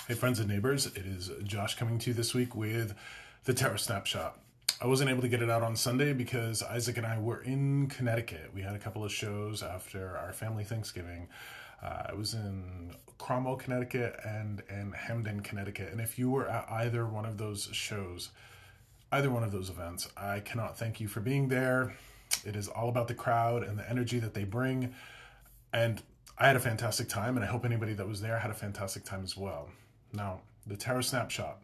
Hey friends and neighbors, it is Josh coming to you this week with the Tarot Snapshot. I wasn't able to get it out on Sunday because Isaac and I were in Connecticut. We had a couple of shows after our family Thanksgiving. I was in Cromwell, Connecticut and in Hamden, Connecticut. And if you were at either one of those shows, either one of those events, I cannot thank you for being there. It is all about the crowd and the energy that they bring. And I had a fantastic time, and I hope anybody that was there had a fantastic time as well. Now, the Tarot Snapshot.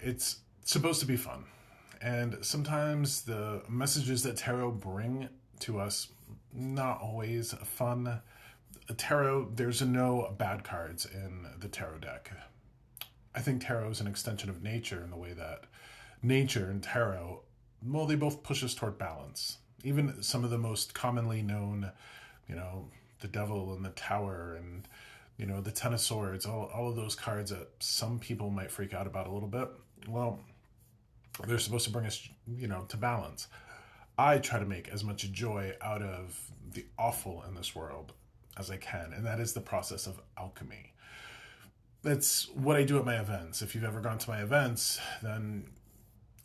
It's supposed to be fun. And sometimes the messages that tarot bring to us, not always fun. Tarot, there's no bad cards in the tarot deck. I think tarot is an extension of nature in the way that nature and tarot, well, they both push us toward balance. Even some of the most commonly known, the Devil and the Tower and the Ten of Swords, all of those cards that some people might freak out about a little bit. Well, they're supposed to bring us, to balance. I try to make as much joy out of the awful in this world as I can, and that is the process of alchemy. That's what I do at my events. If you've ever gone to my events, then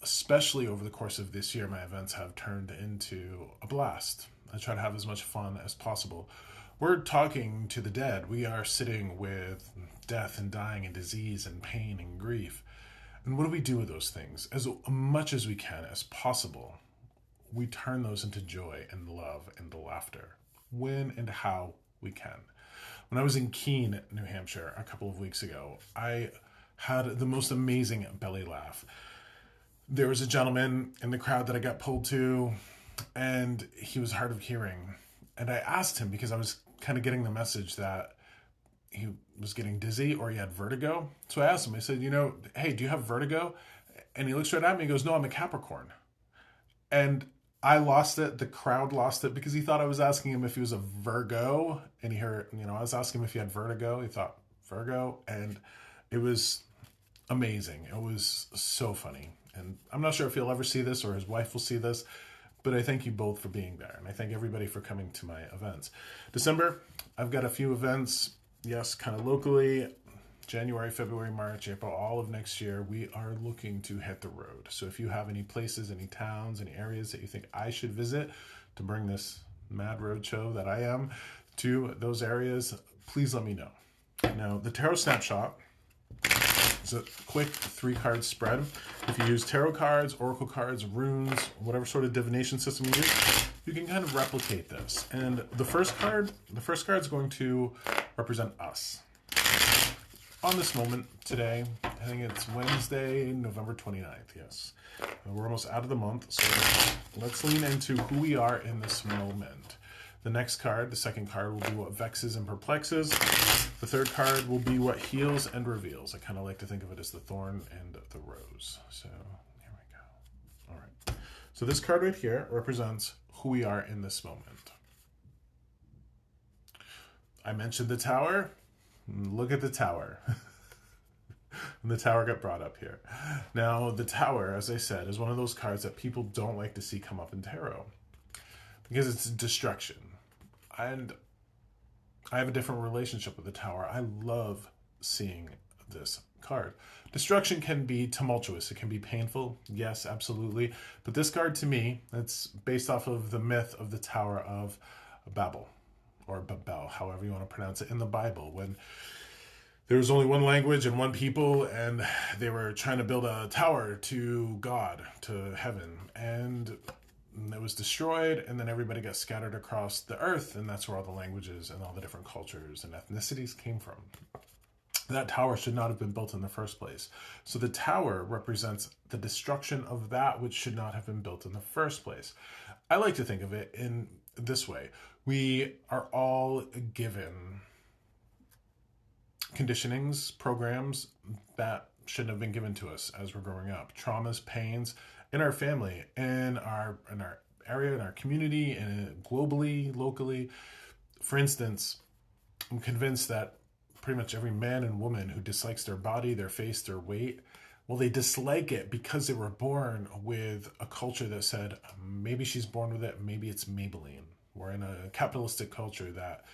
especially over the course of this year, my events have turned into a blast. I try to have as much fun as possible. We're talking to the dead. We are sitting with death and dying and disease and pain and grief. And what do we do with those things? As much as we can, as possible, we turn those into joy and love and laughter. When and how we can. When I was in Keene, New Hampshire, a couple of weeks ago, I had the most amazing belly laugh. There was a gentleman in the crowd that I got pulled to, and he was hard of hearing. And I asked him, because I was kind of getting the message that he was getting dizzy or he had vertigo. So I asked him, I said, hey, do you have vertigo? And he looks right at me and goes, no, I'm a Capricorn. And I lost it. The crowd lost it because he thought I was asking him if he was a Virgo. And he heard, I was asking him if he had vertigo. He thought Virgo. And it was amazing. It was so funny. And I'm not sure if he'll ever see this or his wife will see this, but I thank you both for being there. And I thank everybody for coming to my events. December, I've got a few events. Yes, kind of locally. January, February, March, April, all of next year, we are looking to hit the road. So if you have any places, any towns, any areas that you think I should visit to bring this mad road show that I am to those areas, please let me know. Now, the Tarot Snapshot is a quick 3-card spread. If you use tarot cards, oracle cards, runes, whatever sort of divination system you use, you can kind of replicate this. And the first card is going to represent us. On this moment today, I think it's Wednesday, November 29th, yes. We're almost out of the month, so let's lean into who we are in this moment. The next card, the second card, will be what vexes and perplexes. The third card will be what heals and reveals. I kind of like to think of it as the thorn and the rose. So here we go. All right. So this card right here represents who we are in this moment. I mentioned the Tower. Look at the Tower. And the Tower got brought up here. Now, the Tower, as I said, is one of those cards that people don't like to see come up in tarot because it's destruction. And I have a different relationship with the Tower. I love seeing this card. Destruction can be tumultuous. It can be painful. Yes, absolutely. But this card, to me, it's based off of the myth of the Tower of Babel, or Babel, however you want to pronounce it, in the Bible, when there was only one language and one people, and they were trying to build a tower to God, to heaven, and it was destroyed, and then everybody got scattered across the earth, and that's where all the languages and all the different cultures and ethnicities came from. That tower should not have been built in the first place. So the tower represents the destruction of that which should not have been built in the first place. I like to think of it in this way. We are all given conditionings, programs that shouldn't have been given to us as we're growing up. Traumas, pains in our family, in our area, in our community, and globally, locally. For instance, I'm convinced that pretty much every man and woman who dislikes their body, their face, their weight, well, they dislike it because they were born with a culture that said, maybe she's born with it, maybe it's Maybelline. We're in a capitalistic culture that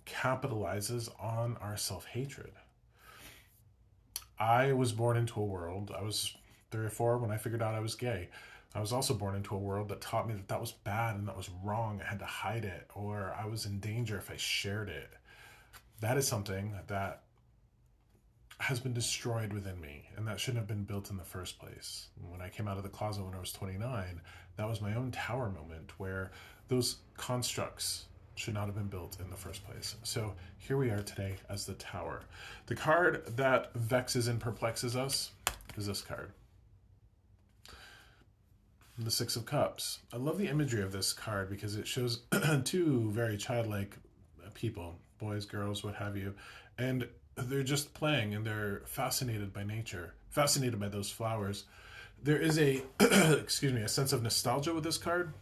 capitalizes on our self-hatred. I was born into a world, I was 3 or 4 when I figured out I was gay. I was also born into a world that taught me that that was bad and that was wrong. I had to hide it, or I was in danger if I shared it. That is something that has been destroyed within me, and that shouldn't have been built in the first place. When I came out of the closet when I was 29, that was my own tower moment where those constructs should not have been built in the first place. So here we are today as the tower. The card that vexes and perplexes us is this card, the Six of Cups. I love the imagery of this card because it shows two very childlike people, boys, girls, what have you, and they're just playing and they're fascinated by nature, fascinated by those flowers. There is a, excuse me, a sense of nostalgia with this card.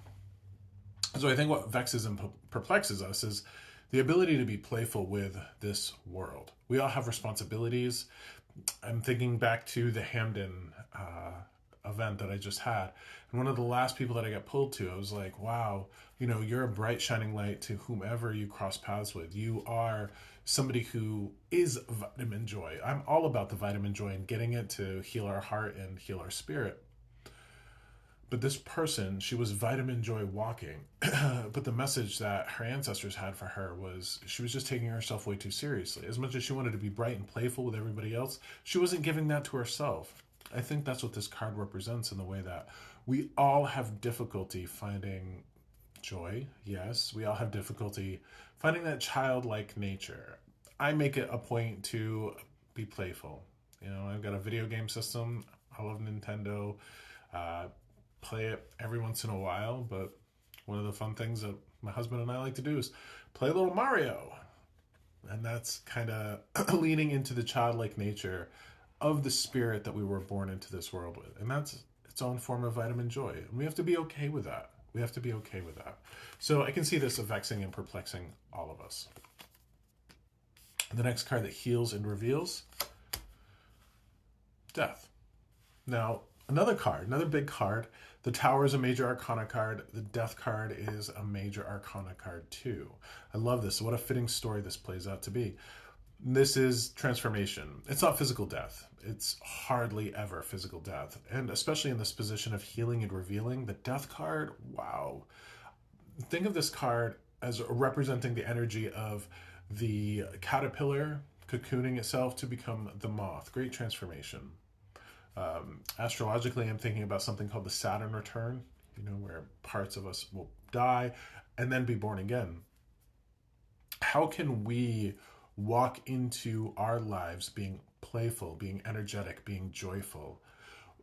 So I think what vexes and perplexes us is the ability to be playful with this world. We all have responsibilities. I'm thinking back to the Hamden event that I just had. And one of the last people that I got pulled to, I was like, wow, you know, you're a bright shining light to whomever you cross paths with. You are somebody who is vitamin joy. I'm all about the vitamin joy and getting it to heal our heart and heal our spirit. But this person, she was vitamin joy walking. But the message that her ancestors had for her was she was just taking herself way too seriously. As much as she wanted to be bright and playful with everybody else, she wasn't giving that to herself. I think that's what this card represents in the way that we all have difficulty finding joy. Yes, we all have difficulty finding that childlike nature. I make it a point to be playful. You know, I've got a video game system. I love Nintendo. Play it every once in a while, but one of the fun things that my husband and I like to do is play a little Mario. And that's kind of leaning into the childlike nature of the spirit that we were born into this world with. And that's its own form of vitamin joy. And we have to be okay with that. We have to be okay with that. So I can see this vexing and perplexing all of us. The next card that heals and reveals, death. Now, another card, another big card. The Tower is a major arcana card. The Death card is a major arcana card too. I love this. What a fitting story this plays out to be. This is transformation. It's not physical death. It's hardly ever physical death. And especially in this position of healing and revealing, the Death card, wow. Think of this card as representing the energy of the caterpillar cocooning itself to become the moth. Great transformation. Astrologically, I'm thinking about something called the Saturn return, you know, where parts of us will die and then be born again. How can we walk into our lives being playful, being energetic, being joyful?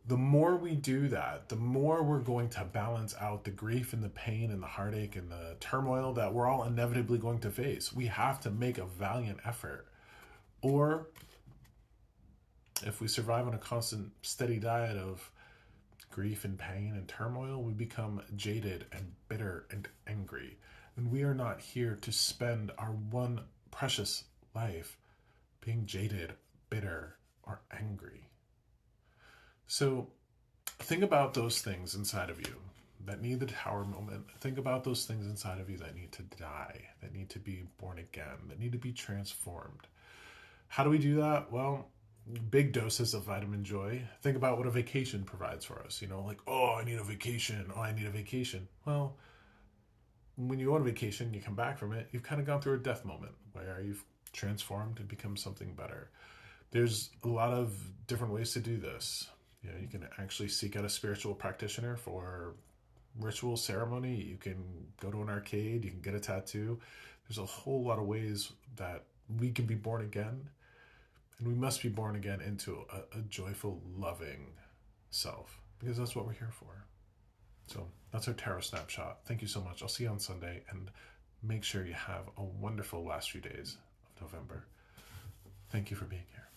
The more we do that, the more we're going to balance out the grief and the pain and the heartache and the turmoil that we're all inevitably going to face. We have to make a valiant effort. Or if we survive on a constant, steady diet of grief and pain and turmoil, we become jaded and bitter and angry. And we are not here to spend our one precious life being jaded, bitter, or angry. So think about those things inside of you that need the tower moment. Think about those things inside of you that need to die, that need to be born again, that need to be transformed. How do we do that? Well, big doses of vitamin joy. Think about what a vacation provides for us. You know, like, oh, I need a vacation. Oh, I need a vacation. Well, when you go on vacation, you come back from it, you've kind of gone through a death moment where you've transformed and become something better. There's a lot of different ways to do this. You know, you can actually seek out a spiritual practitioner for ritual ceremony. You can go to an arcade. You can get a tattoo. There's a whole lot of ways that we can be born again. And we must be born again into a joyful, loving self, because that's what we're here for. So that's our tarot snapshot. Thank you so much. I'll see you on Sunday, and make sure you have a wonderful last few days of November. Thank you for being here.